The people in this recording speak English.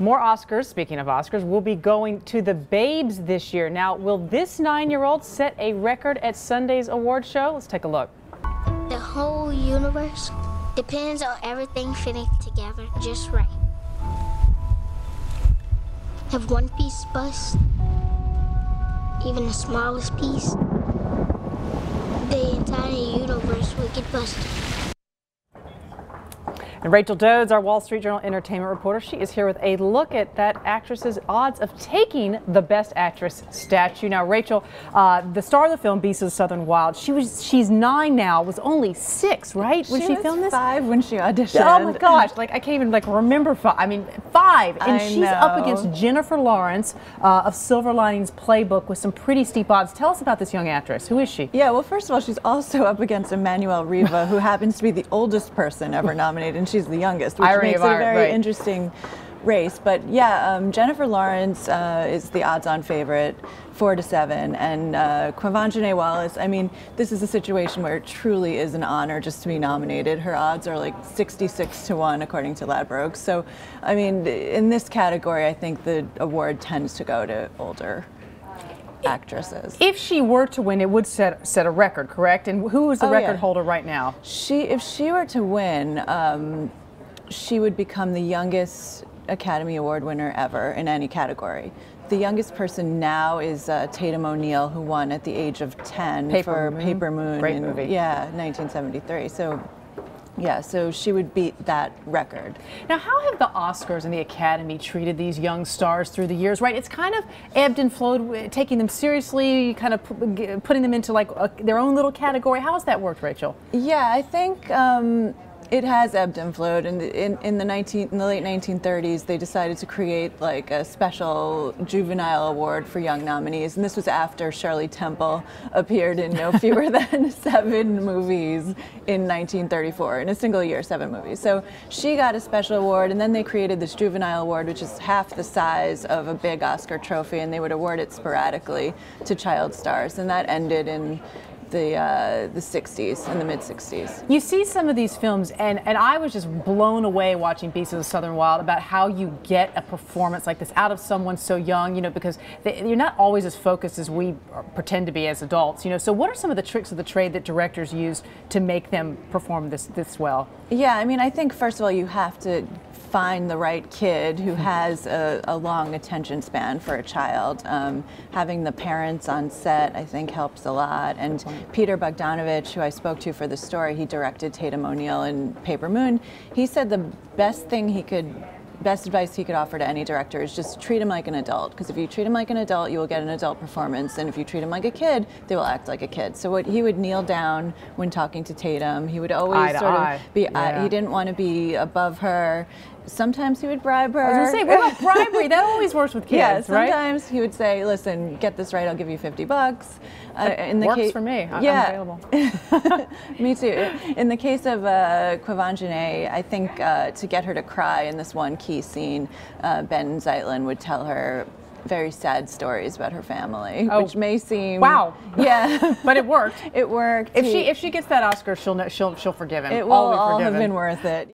More Oscars, speaking of Oscars, will be going to the Babes this year. Now, will this 9-year-old set a record at Sunday's award show? Let's take a look. The whole universe depends on everything fitting together just right. If one piece busts, even the smallest piece, the entire universe will get busted. And Rachel Dodes, our Wall Street Journal entertainment reporter, she is here with a look at that actress's odds of taking the Best Actress statue. Now, Rachel, the star of the film Beasts of the Southern Wild, she's 9 now, was only 6, right? When she filmed this? 5 when she auditioned. Oh my gosh, like I can't even remember 5. I mean, 5, and she's up against Jennifer Lawrence of Silver Linings Playbook with some pretty steep odds. Tell us about this young actress. Who is she? Yeah, well, first of all, she's also up against Emmanuelle Riva, who happens to be the oldest person ever nominated, and she's the youngest, which makes it a very interesting race. But yeah, Jennifer Lawrence is the odds-on favorite, 4-7, and Quvenzhane Wallis. I mean, this is a situation where it truly is an honor just to be nominated. Her odds are like 66-1 according to Ladbrokes. So, I mean, in this category, I think the award tends to go to older actresses. If she were to win, it would set a record, correct? And who is the record holder right now? If she were to win, she would become the youngest Academy Award winner ever in any category. The youngest person now is Tatum O'Neal, who won at the age of 10 for Paper Moon. Great movie. Yeah, 1973. So, yeah, so she would beat that record. Now, how have the Oscars and the Academy treated these young stars through the years, right? It's kind of ebbed and flowed, taking them seriously, kind of putting them into like their own little category. How has that worked, Rachel? Yeah, I think it has ebbed and flowed. In the late 1930s, they decided to create like a special juvenile award for young nominees, and this was after Shirley Temple appeared in no fewer than 7 movies in 1934. In a single year, 7 movies. So she got a special award, and then they created this juvenile award, which is half the size of a big Oscar trophy, and they would award it sporadically to child stars, and that ended in the 60s, in the mid-60s. You see some of these films, and I was just blown away watching Beasts of the Southern Wild about how you get a performance like this out of someone so young, you know, because you're not always as focused as we pretend to be as adults, you know. So what are some of the tricks of the trade that directors use to make them perform this well? Yeah, I mean, I think first of all you have to find the right kid who has a long attention span for a child. Having the parents on set, I think, helps a lot. And Peter Bogdanovich, who I spoke to for the story, he directed Tatum O'Neal in Paper Moon. He said the best advice he could offer to any director is just treat him like an adult, because if you treat him like an adult, you will get an adult performance, and if you treat him like a kid, they will act like a kid. So he would kneel down when talking to Tatum. He would always he didn't want to be above her. Sometimes he would bribe her. I was going to say, what about bribery? That always works with kids, yeah, sometimes he would say, listen, get this right, I'll give you $50. Works for me. I'm available. Me too. In the case of Quvenzhane, I think to get her to cry in this one key scene, Ben Zeitlin would tell her very sad stories about her family, which may seem yeah, but it worked. It worked. If she gets that Oscar, she'll forgive him. It will all have been worth it.